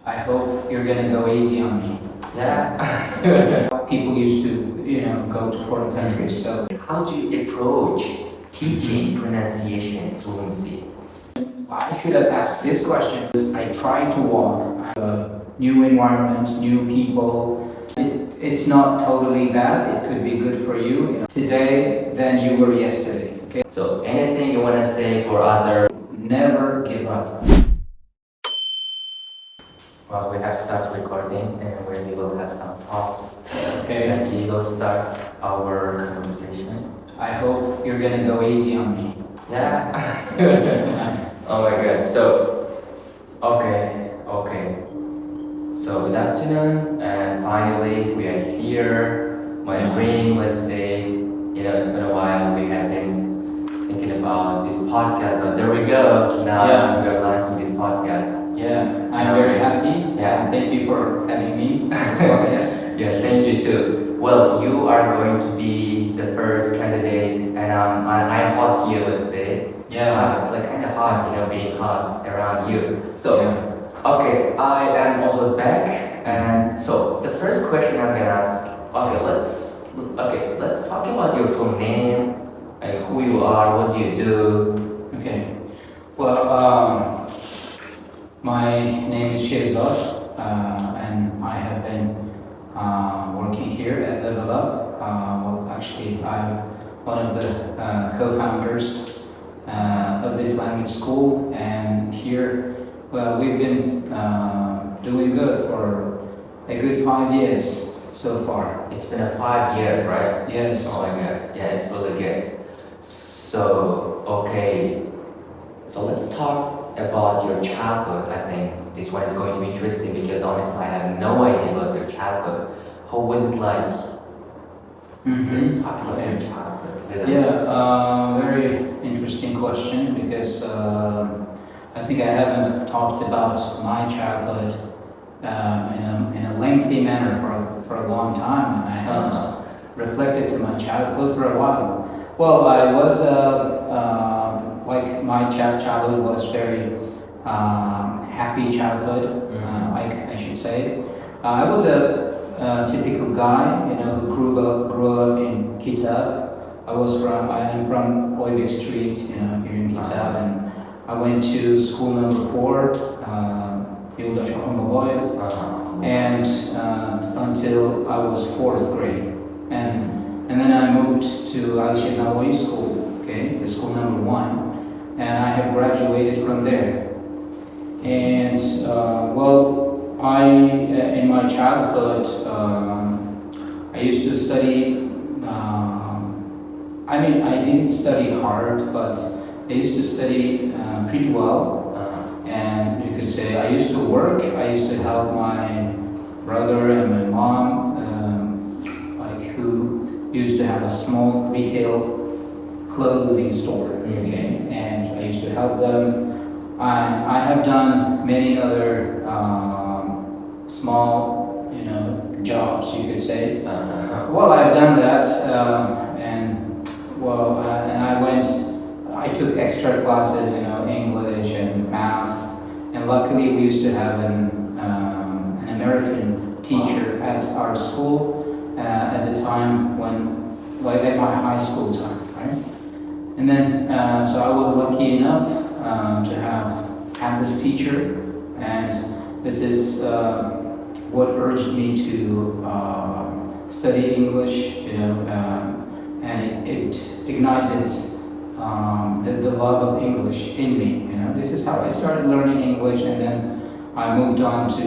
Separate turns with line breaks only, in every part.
I hope you're gonna go easy on me.
Yeah.
People used to, go to foreign countries. So
How do you approach teaching pronunciation fluency?
I should have asked this question. I try to walk a new environment, new people. It's not totally bad. It could be good for you today than you were yesterday. Okay.
So anything you want to say for other?
Never give up.
Well, we have started recording and we will have some talks.
Okay.
And we will start our conversation.
I hope you're gonna go easy on me.
Yeah. Oh my god. So, okay. So good afternoon, and finally we are here. My dream, let's say, it's been a while. We have been thinking about this podcast, but there we go. Now we are launching this podcast.
Yeah, I'm very happy.
Yeah.
Thank you for having me on this podcast.
Yeah, thank you too. Well, you are going to be the first candidate, and I host you, let's say.
Yeah.
It's like kind of hard, being host around you. So, okay, I am also back, and so the first question I'm gonna ask. Let's talk about your full name, and who you are, what do you do.
Okay. Well, my name is Sherzod, and I have been working here at Level Up. Actually, I'm one of the co-founders of this language school, and here, we've been doing good for a good 5 years so far.
It's been 5 years, right?
Yes.
Oh my god, yeah, it's really good. So, okay, so let's talk about your childhood. I think this one is going to be interesting because honestly, I have no idea about your childhood. How was it like? Let's talk about your childhood.
Yeah, very interesting question because I think I haven't talked about my childhood in a lengthy manner for a long time, and I haven't reflected to my childhood for a while. Well, I was like my childhood was very happy childhood, I should say. I was a typical guy, who grew up in Kitab. I am from Oybek Street, here in Kitab, and I went to school number 4, Yoldaş Orhan Babayev, and until I was 4th grade, and then I moved to Alişer Navoiy School, the school number 1, and I have graduated from there. And in my childhood, I used to study. I didn't study hard, but I used to study pretty well. And you could say I used to work. I used to help my brother and my mom, who used to have a small retail clothing store. And I used to help them. I have done many other small, jobs, you could say. I've done that, and I took extra classes, English and math, and luckily we used to have an American teacher at our school at the time at my high school time, right? And then, so I was lucky enough to have had this teacher, and this is what urged me to study English, and it ignited the love of English in me. This is how I started learning English, and then I moved on to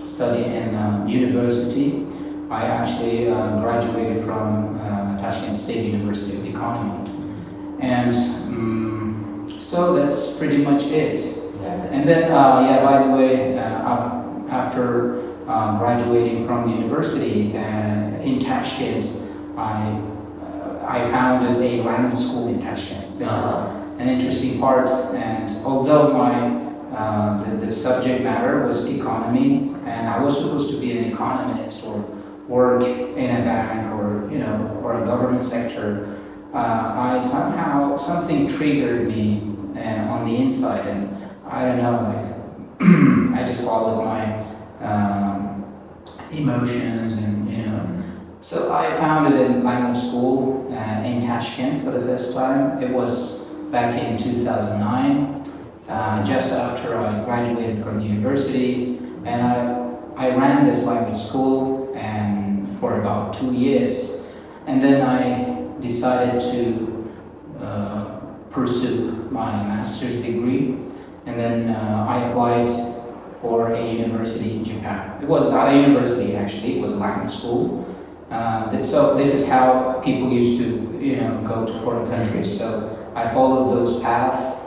study in university. I actually graduated from Tashkent State University of Economy, and so that's pretty much it. And then, by the way, after graduating from the university in Tashkent, I founded a language school in Tashkent. This is an interesting part, and although the subject matter was economy, and I was supposed to be an economist or work in a bank or a government sector, something triggered me on the inside, and I don't know, I just followed my emotions, and so I founded a language school in Tashkent for the first time. It was back in 2009, just after I graduated from the university, and I ran this language school and for about 2 years, and then I decided to pursue my master's degree, and then I applied for a university in Japan. It was not a university actually; it was a language school. So this is how people used to, go to foreign countries. So I followed those paths,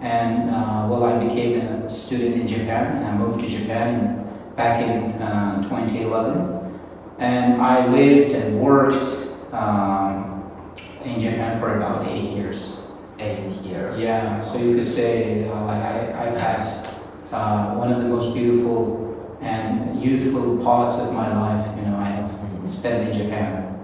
and I became a student in Japan, and I moved to Japan back in 2011, and I lived and worked in Japan for about 8 years.
8 years.
Yeah, so you could say I've had one of the most beautiful and youthful parts of my life. I have spent in Japan.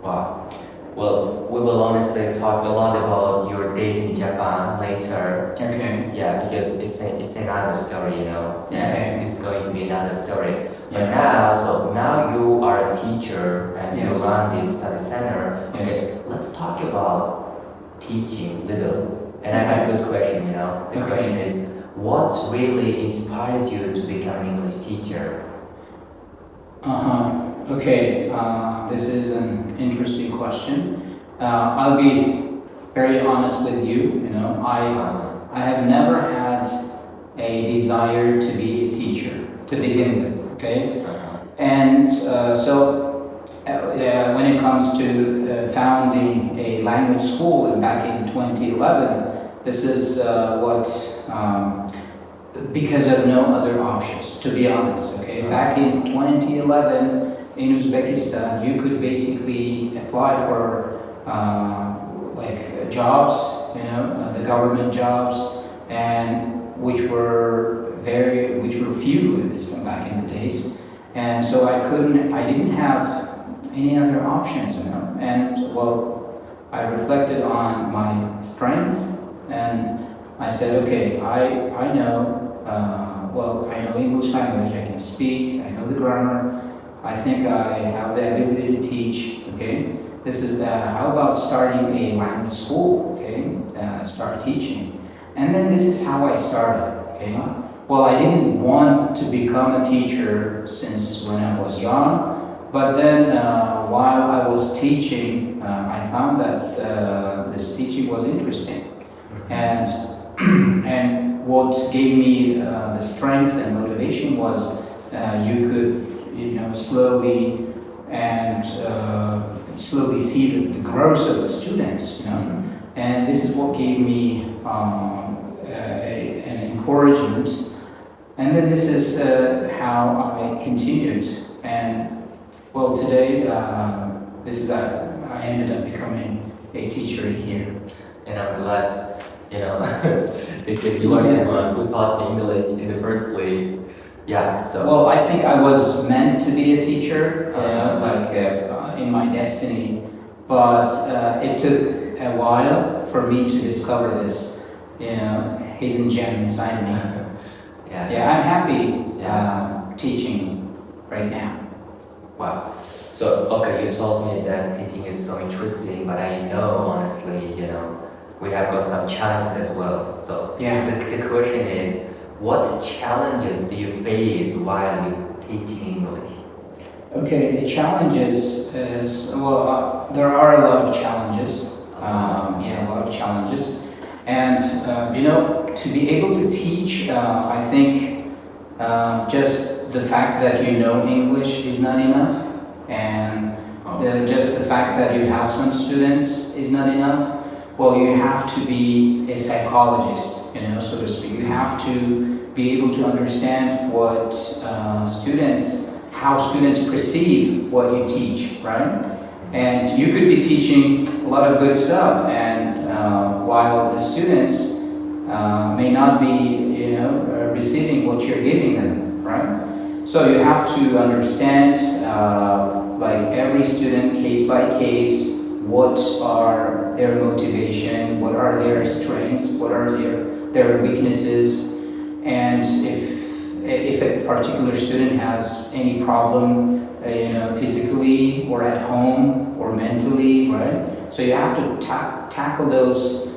Wow. Well, we will honestly talk a lot about your days in Japan later.
Okay.
Yeah, because it's another story, Yeah,
Okay.
it's going to be another story. But
Yeah.
now you are a teacher and you
Yes.
run this study center.
Yes.
Okay, let's talk about teaching little. And I have a good question, The
Okay.
question is, what really inspired you to become an English teacher?
Okay, this is an interesting question. I'll be very honest with you. I have never had a desire to be a teacher to begin with. Okay, and when it comes to founding a language school back in 2011, this is because of no other options, to be honest. Okay, back in 2011 in Uzbekistan, you could basically apply for jobs, the government jobs, and which were few at this time back in the days, and so I didn't have any other options, and I reflected on my strength, and I said, okay, I know English language, I can speak, I know the grammar, I think I have the ability to teach, okay? This is, how about starting a language school, okay? Start teaching. And then this is how I started, okay? Well, I didn't want to become a teacher since when I was young, but then while I was teaching, I found that this teaching was interesting. And what gave me the strength and motivation was you could, slowly see the growth of the students, and this is what gave me an encouragement. And then this is how I continued. And today I ended up becoming a teacher here.
And I'm glad, because you are the one who taught me English in the first place. Yeah, so.
I think I was meant to be a teacher, in my destiny, but it took a while for me to discover this, hidden gem inside me. I'm happy teaching right now.
Wow. So, okay, you told me that teaching is so interesting, but I know, honestly, we have got some challenges as well. So, the question is, what challenges do you face while you're teaching English?
Okay, the challenges is, there are a lot of challenges. A lot of challenges. And, to be able to teach, I think just the fact that you know English is not enough. And just the fact that you have some students is not enough. You have to be a psychologist, so to speak. You have to be able to understand what how students perceive what you teach, right? And you could be teaching a lot of good stuff, and while the students may not be, receiving what you're giving them, right? So you have to understand, every student, case by case, what are their motivation, what are their strengths, what are their weaknesses, and if if a particular student has any problem, physically or at home or mentally, right? So you have to tackle those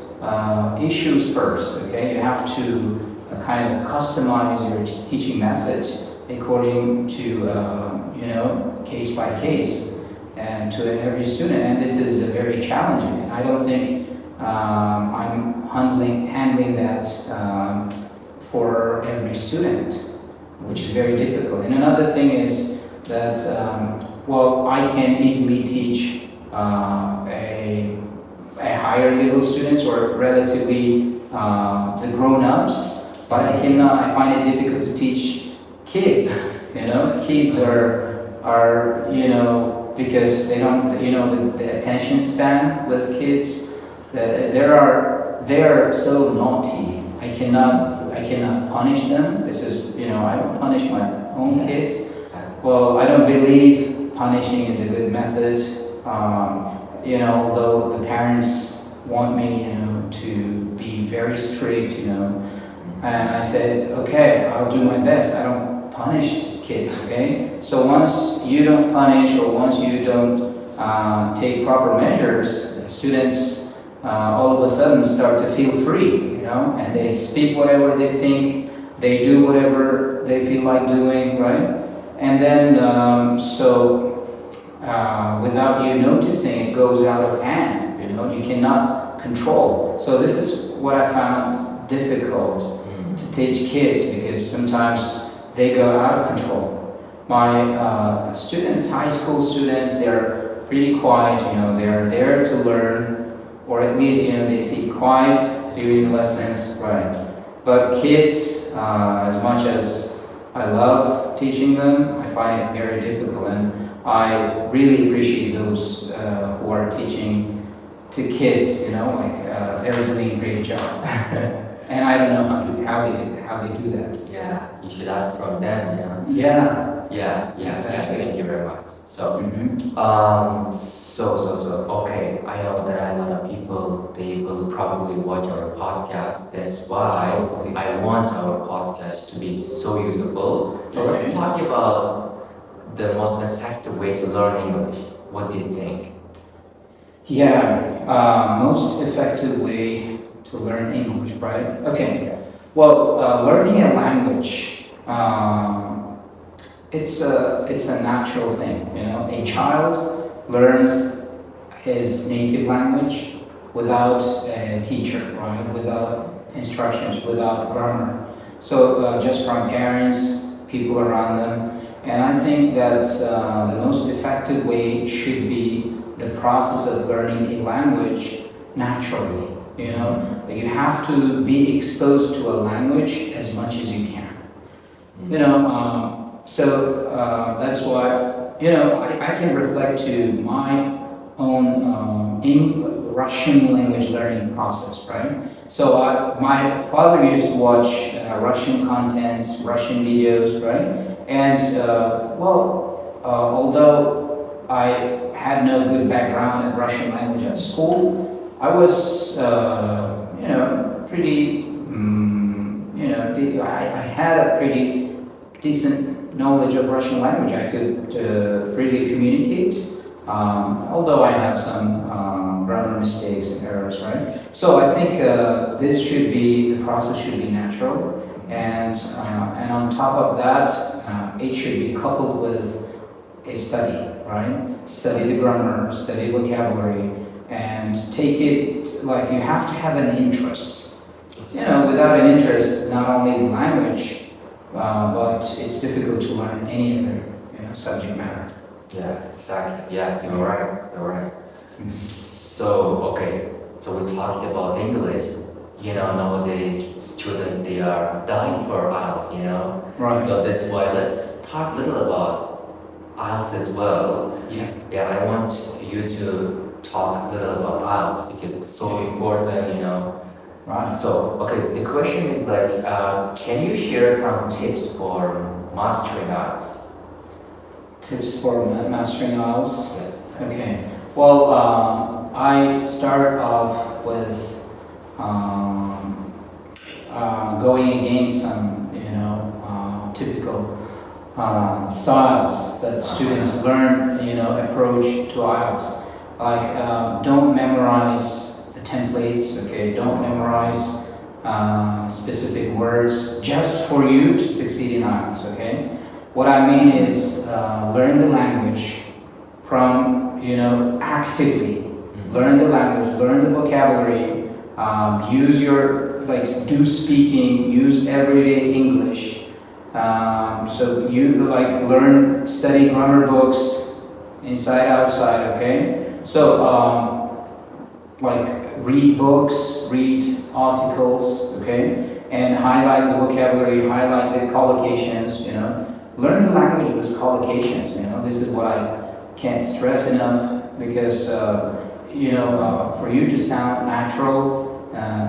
issues first, okay? You have to kind of customize your teaching method according to, case by case and to every student. And this is very challenging. And I don't think I'm handling that for every student, which is very difficult. And another thing is that, I can easily teach a higher level students or relatively the grown-ups, but I find it difficult to teach kids. Kids are because they don't, the attention span with kids, they are so naughty. I cannot punish them. This is, I don't punish my own kids. Well, I don't believe punishing is a good method. Although the parents want me, to be very strict, and I said, okay, I'll do my best. I don't punish kids, okay? So once you don't punish or once you don't take proper measures, students all of a sudden start to feel free, and they speak whatever they think, they do whatever they feel like doing, right? And then, without you noticing, it goes out of hand, you cannot control. So this is what I found difficult to teach kids, because sometimes they go out of control. My students, high school students, they're pretty quiet, they're there to learn, or at least, they sit quiet during the lessons, right? But kids, as much as I love teaching them, I find it very difficult, and I really appreciate those who are teaching to kids, they're doing a great job. And I don't know how they do that.
Yeah, you should ask from them,
Yeah.
Exactly. Thank you very much. So, okay, I know that a lot of people, they will probably watch our podcast. That's why I want our podcast to be so useful. So let's talk about the most effective way to learn English. What do you think?
Yeah, most effective way to learn English, right? Okay. Well, learning a language, it's a natural thing. A child learns his native language without a teacher, right? Without instructions, without grammar. So just from parents, people around them. And I think that the most effective way should be the process of learning a language naturally. You have to be exposed to a language as much as you can. So that's why, I can reflect to my own Russian language learning process, right? So my father used to watch Russian contents, Russian videos, right? And although I had no good background in Russian language at school, I was, pretty, I had a pretty decent knowledge of Russian language. I could freely communicate, although I have some grammar mistakes and errors, right? So I think the process should be natural, and on top of that, it should be coupled with a study, right? Study the grammar, study vocabulary, and take it like you have to have an interest. Without an interest, not only the language, but it's difficult to learn any other subject matter.
Yeah, exactly. Yeah, you're right. So we talked about English. Nowadays students, they are dying for IELTS.
Right.
So that's why let's talk a little about IELTS as well. Yeah, I want you to talk a little about IELTS because it's so important.
Right.
So, the question is can you share some tips for mastering IELTS?
Tips for mastering IELTS?
Yes.
Okay. Well, I start off with typical styles that students learn, approach to IELTS. Like, don't memorize the templates, okay? Don't memorize specific words just for you to succeed in IELTS, okay? What I mean is learn the language from, actively. Learn the language, learn the vocabulary, use your, do speaking, use everyday English. So you study grammar books inside, outside, okay? So read books, read articles, okay? And highlight the vocabulary, highlight the collocations, Learn the language with collocations, This is what I can't stress enough because, for you to sound natural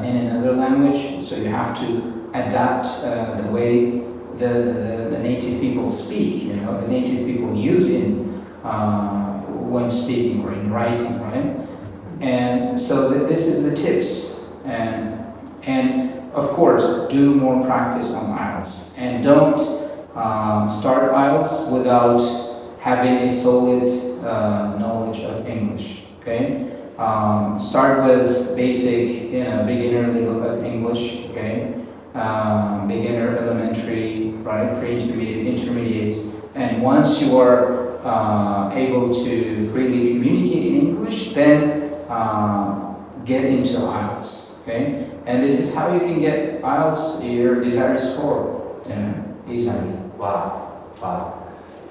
in another language, so you have to adapt the way the native people speak, the native people use it when speaking or in writing, right? And so this is the tips. And of course, do more practice on IELTS. And don't start IELTS without having a solid knowledge of English, okay? Start with basic, beginner level of English, okay? Beginner, elementary, right? Pre-intermediate, intermediate. And once you are able to freely communicate in English, then get into IELTS, okay? And this is how you can get IELTS your desired score, easily.
Wow.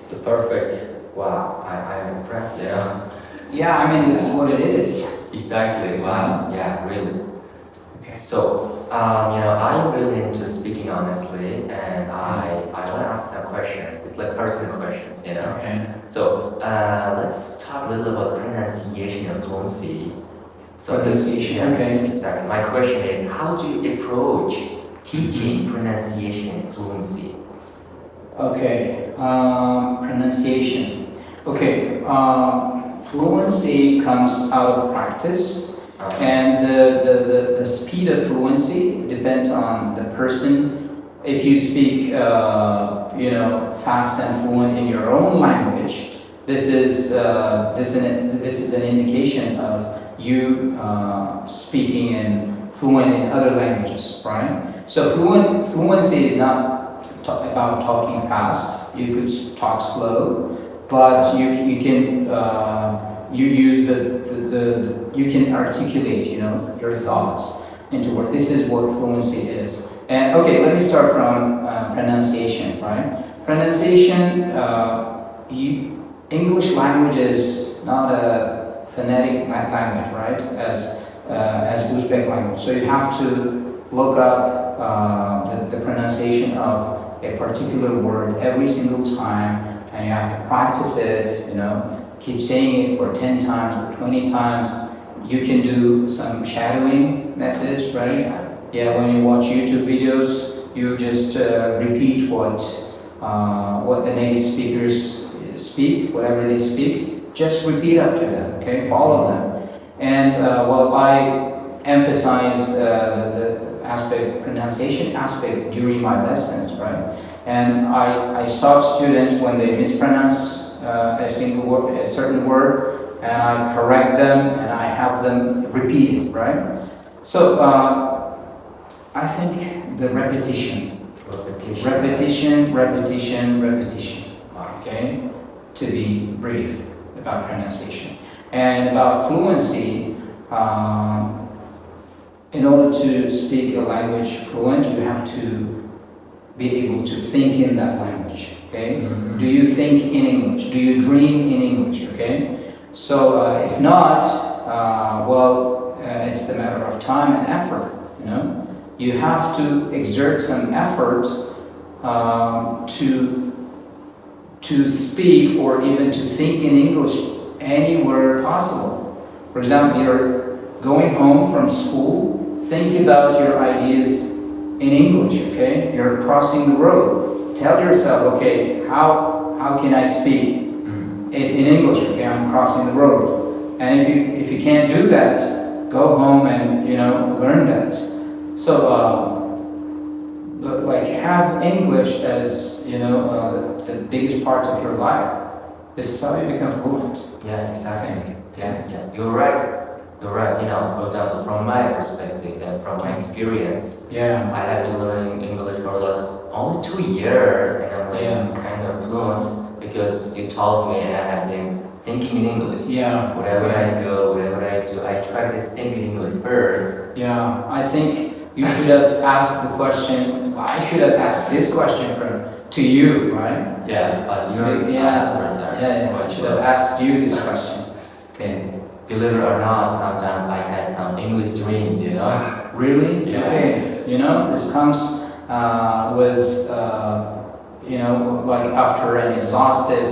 The perfect, wow, I'm impressed,
Yeah, I mean, this is what it is.
Exactly, wow, yeah, really. Okay, so, I'm really into speaking honestly, and I want to ask some questions. It's like personal questions,
Okay.
So, let's talk a little about pronunciation and fluency. So
Pronunciation, okay.
Exactly. My question is, how do you approach teaching pronunciation and fluency?
Okay, pronunciation. Okay, fluency comes out of practice, and the speed of fluency depends on the person. If you speak, fast and fluent in your own language, this is an indication of you speaking and fluent in other languages, right? So fluency is not about talking fast. You could talk slow, but you can you use you can articulate your thoughts into words. This is what fluency is. And okay, let me start from pronunciation, right? Pronunciation. English language is not a phonetic language, right? As Uzbek language. So you have to look up the pronunciation of a particular word every single time, and you have to practice it, keep saying it for 10 times or 20 times. You can do some shadowing methods, right? Yeah, when you watch YouTube videos, you just repeat what the native speakers speak, whatever they speak, just repeat after them, okay? Follow them. And I emphasize the pronunciation aspect during my lessons, right? And I stop students when they mispronounce a certain word, and I correct them and I have them repeat it, right? So I think the repetition, okay, to be brief about pronunciation. And about fluency, in order to speak a language fluent, you have to be able to think in that language, okay? Mm-hmm. Do you think in English? Do you dream in English, okay? So if not, it's a matter of time and effort, You have to exert some effort to speak or even to think in English anywhere possible. For example, you're going home from school, think about your ideas in English, okay? You're crossing the road. Tell yourself, okay, how can I speak it in English? Okay, I'm crossing the road. And if you can't do that, go home and learn that. So like have English as the biggest part of your life. This is how you become fluent.
Yeah,
I
exactly.
think.
Yeah. You're right. You're right. For example, from my perspective and from my experience,
Yeah.
I have been learning English for the last only 2 years, and I'm like kind of fluent because you told me, and I have been thinking in English.
Yeah.
Wherever I go, whatever I do, I try to think in English first.
Yeah. I think you should have asked the question. I should have asked this question to you, right?
Yeah, but yours
Yeah.
answers are
I
quite
should have asked you this question.
Okay. Believe it or not, sometimes I had some English dreams,
Really?
Yeah.
Okay. This comes with like after an exhaustive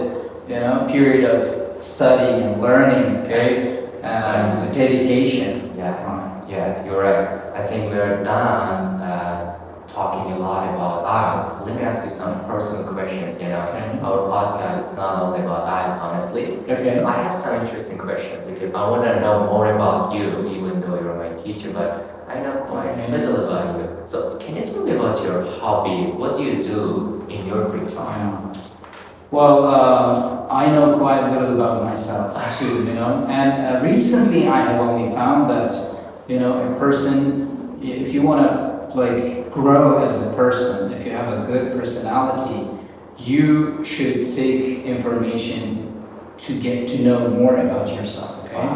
period of studying and learning. Okay.
Exactly.
Dedication.
Yeah, you're right. I think we're done talking a lot about arts. Let me ask you some personal questions. Our podcast is not only about arts, honestly.
Okay.
So I have some interesting questions because I want to know more about you, even though you're my teacher, but I know quite little about you. So can you tell me about your hobbies? What do you do in your free time?
Well, I know quite little about myself too, and recently I have only found that, a person, if you want to grow as a person, if you have a good personality, you should seek information to get to know more about yourself, okay?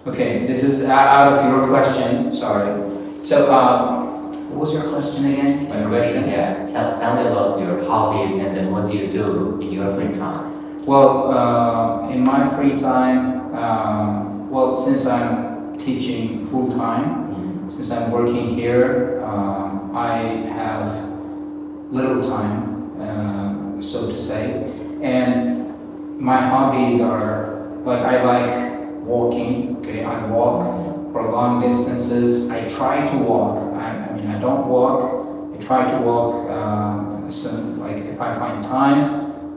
Okay, this is out of your question, sorry. So, what was your question again?
My question, tell me about your hobbies and then what do you do in your free time?
Well, in my free time, since I'm teaching full time, since I'm working here, I have little time, so to say, and my hobbies are I like walking. Okay, I walk for long distances. I try to walk. I don't walk. I try to walk. If I find time,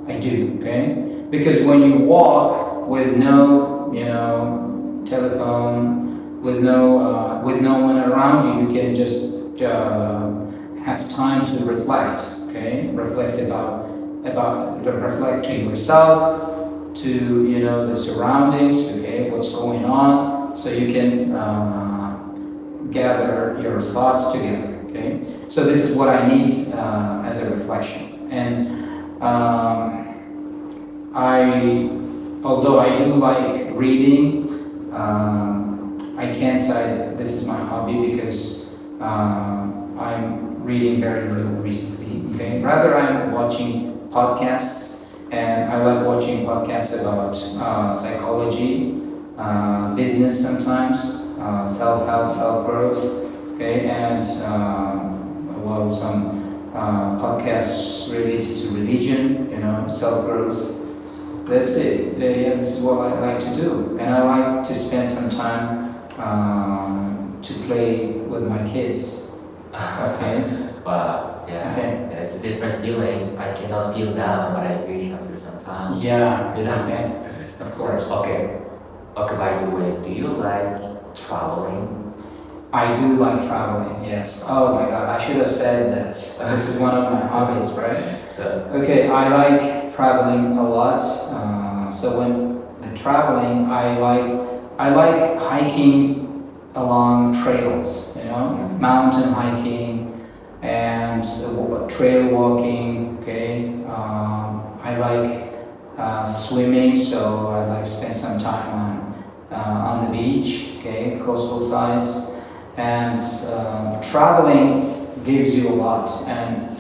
I do. Okay, because when you walk with no, telephone, with no one around you, you can just have time to reflect. Okay, reflect reflect to yourself, to the surroundings. Okay, what's going on, so you can gather your thoughts together. Okay, so this is what I need as a reflection, and although I do like reading, I can't say that this is my hobby because I'm reading very little recently. Okay, rather I'm watching podcasts, and I like watching podcasts about psychology, business sometimes, self-help, self-growth. Okay, and some podcasts related to religion, self-growth. That's it. This is what I like to do, and I like to spend some time to play with my kids. Okay.
Wow. Yeah.
Okay.
Yeah, it's a different feeling. I cannot feel now, but I wish after some time.
Yeah.
Okay.
Of course.
Okay. By the way, do you like traveling?
I do like traveling. Yes. Oh my God! I should have said that. This is one of my hobbies, right?
So.
Okay. I like traveling a lot. So when the traveling, I like hiking along trails. Mountain hiking and trail walking. Okay. I like swimming, so I like spend some time on the beach. Okay, coastal sides. And traveling gives you a lot, and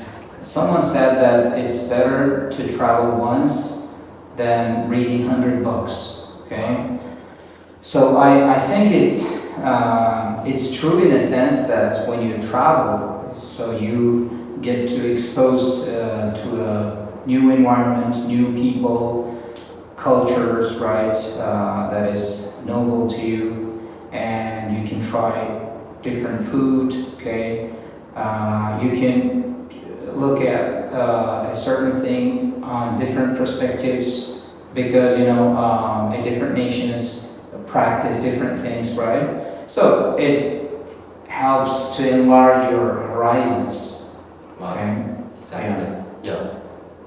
someone said that it's better to travel once than reading 100 books. Okay, so I think it's true in a sense that when you travel, so you get to expose to a new environment, new people, cultures, right? That is novel to you, and you can try different food. Okay, you can look at a certain thing on different perspectives because a different nations practice different things, right? So it helps to enlarge your horizons.
Wow.
Okay.
Exactly. Yeah.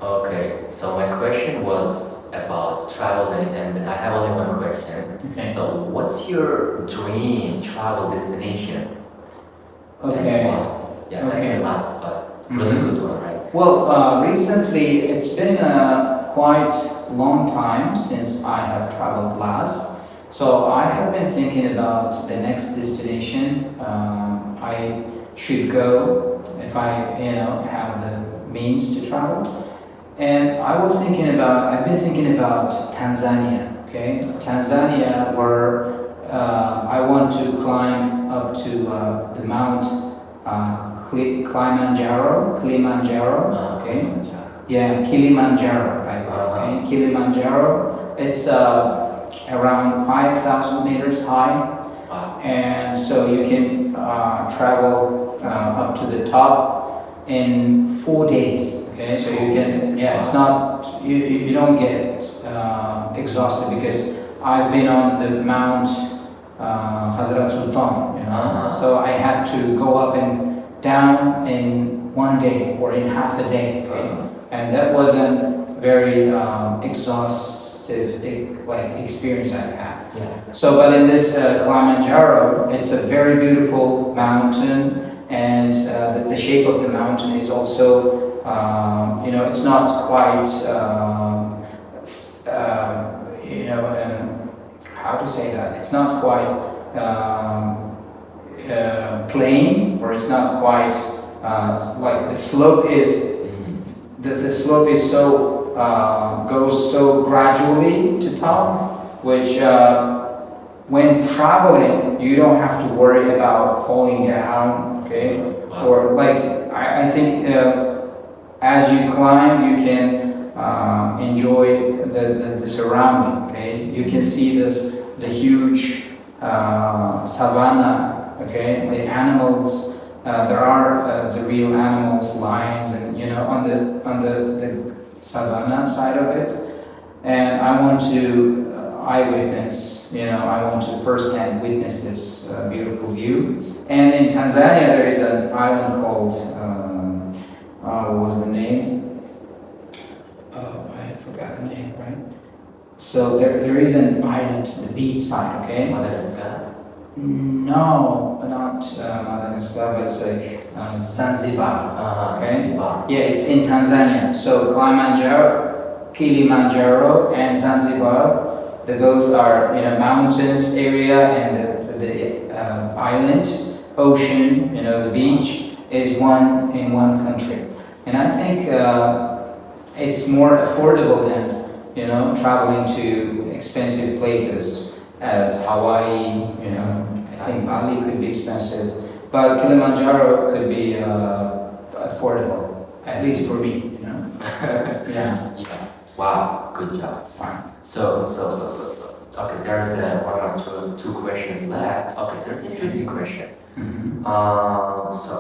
Okay. So my question was about traveling, and I have only one question.
Okay.
So, what's your dream travel destination? And
Okay.
why? Yeah, that's
Okay.
the last, but really
Mhm.
good one, right?
Well, recently it's been a quite long time since I have traveled last. So I have been thinking about the next destination I should go if I, have the means to travel. And I've been thinking about Tanzania, okay? Tanzania, where I want to climb up to the Mount Kilimanjaro, okay? Yeah, Kilimanjaro, right? Okay, Kilimanjaro. It's around 5,000 meters high,
Wow.
and so you can travel up to the top in 4 days. Okay, so you can, yeah, it's not, you don't get exhausted because I've been on the Mount Hazrat Sultan, so I had to go up and down in 1 day or in half a day, okay? And that wasn't very exhaustive experience I've had.
Yeah.
So, but in this Kilimanjaro, it's a very beautiful mountain, and the shape of the mountain is also, it's not quite, how to say that? It's not quite plain, or it's not quite like the slope is. The slope is so goes so gradually to top, which when traveling you don't have to worry about falling down, okay?
Wow.
Or like I think as you climb you can enjoy the surrounding, okay? You can see the huge savanna, okay? The animals. There are the real animals, lions, and on the savanna side of it, and I want to eyewitness. I want to firsthand witness this beautiful view. And in Tanzania, there is an island called what was the name? Oh, I forgot the name. Right. So there is an island, the beach side. Okay.
Madagascar.
No, not Madagascar, but it's like Zanzibar. Okay?
Zanzibar.
Yeah, it's in Tanzania. So Kilimanjaro, and Zanzibar, both are mountains area, and the island, ocean, the beach is one in one country. And I think it's more affordable than traveling to expensive places. As Hawaii, I think Bali could be expensive, but Kilimanjaro could be affordable, at least for me, Yeah.
Yeah. Wow. Good job.
Fine.
So. Okay, there's one or two questions left. Okay, there's an interesting question.
Mhm.
So,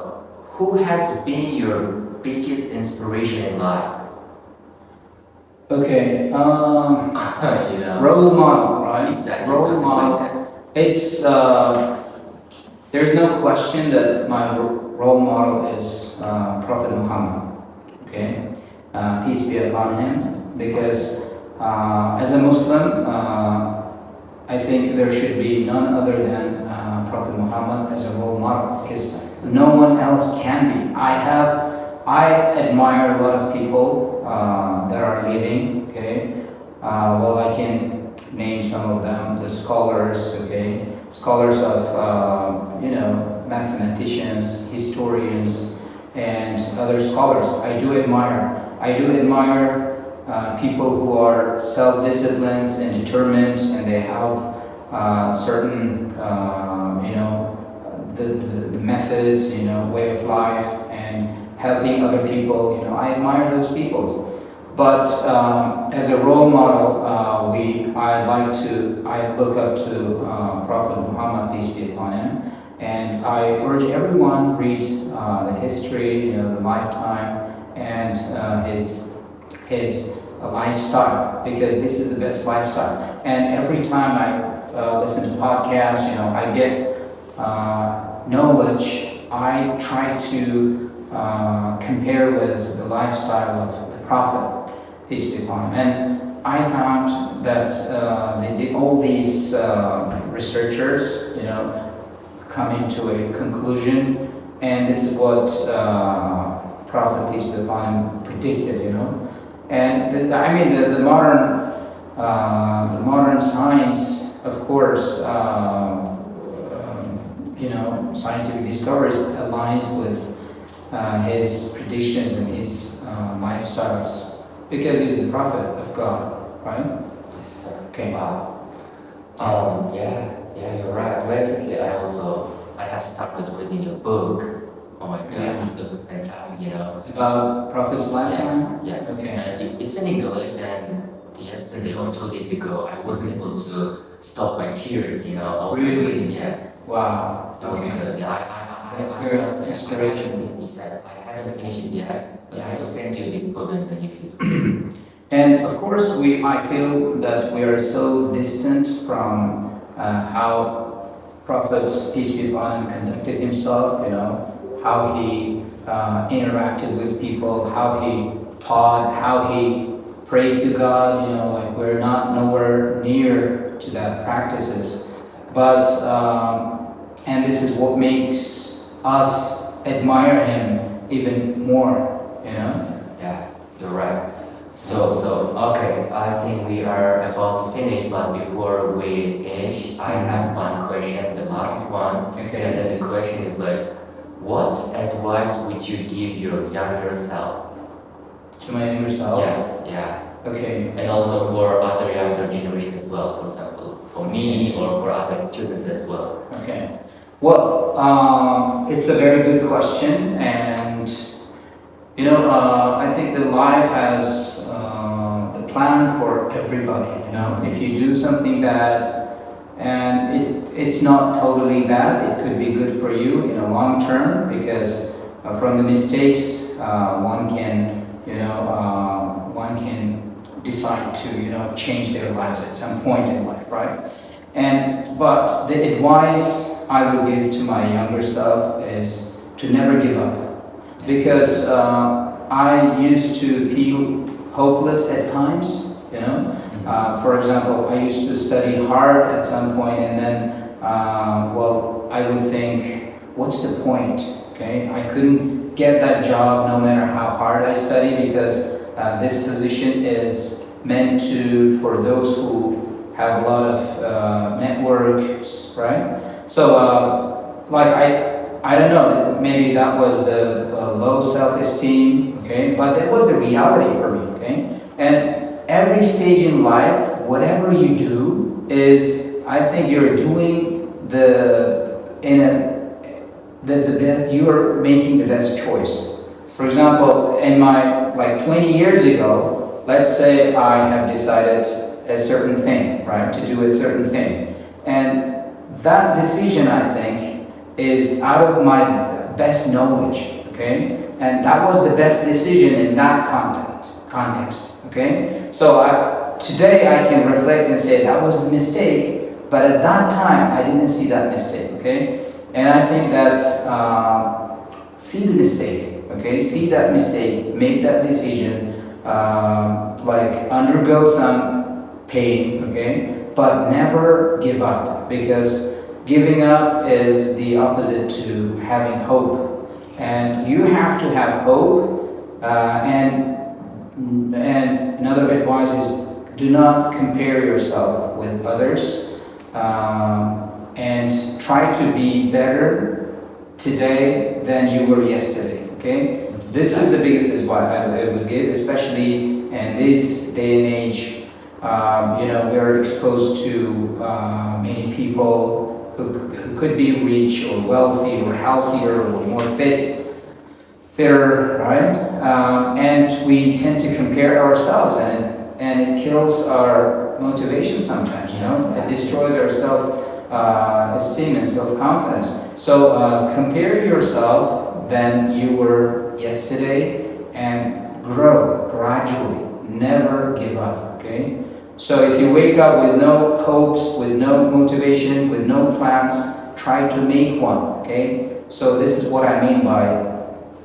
who has been your biggest inspiration in life?
Okay.
You
Role model, right?
Exactly.
Role
something
model.
like that.
It's there's no question that my role model is Prophet Muhammad. Okay, peace be upon him. Because as a Muslim, I think there should be none other than Prophet Muhammad as a role model. Because no one else can be. I admire a lot of people that are living. Okay, well, I can name some of them, the scholars, okay? Scholars of, mathematicians, historians, and other scholars. I do admire people who are self-disciplined and determined, and they have certain, the methods, way of life, and helping other people. I admire those people. But as a role model, I look up to Prophet Muhammad, peace be upon him, and I urge everyone read the history, the lifetime, and his lifestyle, because this is the best lifestyle. And every time I listen to podcasts, I get knowledge. I try to compare with the lifestyle of the Prophet, peace be upon him. And I found that all these researchers, coming to a conclusion, and this is what Prophet, peace be upon him, predicted, And the modern science, of course, scientific discoveries aligns with his predictions and his lifestyles, because he's the prophet of God, right?
Yes, sir.
Okay.
Wow. Yeah, you're right. Recently, I have started reading your book. Oh my God,
Yeah.
it's so fantastic,
About Prophet's lifetime?
Yeah, yes.
Okay.
It's in English, and yesterday or 2 days ago, I wasn't able to stop my tears, I was
Really?
reading, yeah.
Wow.
It was
Okay.
good. Yeah,
That's very inspirational.
He said, I haven't finished it yet, but I will send you this book and then you should.
And of course, I feel that we are so distant from how Prophet, peace be upon him, conducted himself, how he interacted with people, how he taught, how he prayed to God, like we're nowhere near to that practices. But, and this is what makes us admire him even more,
Yeah, you're right. So, okay, I think we are about to finish, but before we finish, I have one question, the last one.
Okay.
And then the question is like, what advice would you give your younger self?
To my younger self?
Yes, yeah.
Okay.
And also for other younger generation as well, for example, for me or for other students as well.
Okay. Well, it's a very good question, and I think that life has a plan for everybody. If you do something bad, and it's not totally bad, it could be good for you in a long term, because from the mistakes, one can decide to change their lives at some point in life, right? But the advice I would give to my younger self is to never give up, because I used to feel hopeless at times. For example, I used to study hard at some point, and then I would think, what's the point? Okay, I couldn't get that job no matter how hard I study, because this position is meant for those who have a lot of networks, right? So, I don't know, maybe that was the low self-esteem, okay? But that was the reality for me, okay? And every stage in life, whatever you do is, I think you're doing you are making the best choice. For example, in my 20 years ago, let's say I have decided a certain thing, right, to do a certain thing, and that decision, I think, is out of my best knowledge, okay, and that was the best decision in that context, okay. So today I can reflect and say that was a mistake, but at that time I didn't see that mistake, okay. And I think that see the mistake, okay, see that mistake, make that decision, undergo some pain, okay, but never give up, because giving up is the opposite to having hope, and you have to have hope. And another advice is, do not compare yourself with others, and try to be better today than you were yesterday, okay? This is the biggest advice I would give, especially in this day and age. We're exposed to many people who could be rich or wealthy or healthier or more fitter, right? And we tend to compare ourselves, and it kills our motivation sometimes, It destroys our self-esteem and self-confidence. So compare yourself than you were yesterday and grow gradually. Never give up, okay? So if you wake up with no hopes, with no motivation, with no plans, try to make one, okay? So this is what I mean by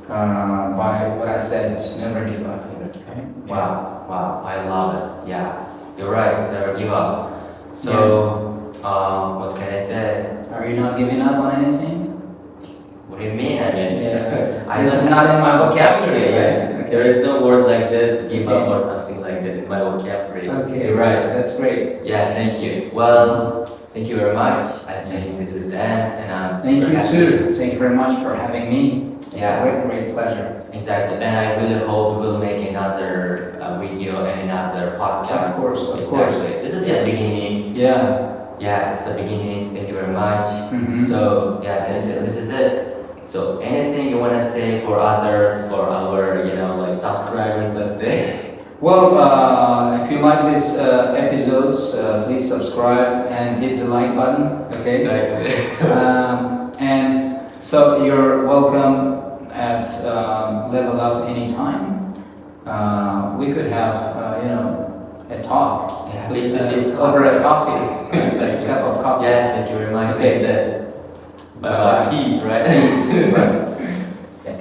by what I said, never give up. Okay?
Wow, wow, I love it. Yeah, you're right, never give up. So, what can I say?
Are you not giving up on anything?
What do you mean? I mean,
This is not in my vocabulary, right?
There is no word like this, give up or something like this in my vocabulary.
Okay,
You're right.
That's great.
Yeah, thank you. Well, thank you very much. I think this is the end, and I'm
Thank
super
you
happy.
too. Thank you very much for having me. It's
Yeah.
a great pleasure.
Exactly, and I really hope we will make another video and another podcast.
Of course.
Exactly. This is the beginning.
Yeah.
Yeah, it's the beginning. Thank you very much.
Mhm.
So yeah, this is it. So anything you wanna say for others, for our like subscribers, let's say.
Well, if you like these episodes, please subscribe and hit the like button. Okay.
Exactly.
And so you're welcome at Level Up anytime. We could have a talk.
Yeah,
Please,
face-to-face
over a coffee.
Exactly.
A cup of coffee.
Yeah, thank you very much.
Okay.
That's it.
Bye.
Peace, right?
Peace.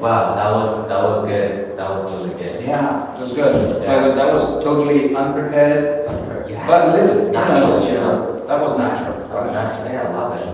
Wow, that was good. That was really good.
Yeah, it was good.
Yeah.
That was totally unprepared.
Yeah.
But listen,
Natural,
that was natural.
That was natural. Yeah, I love it.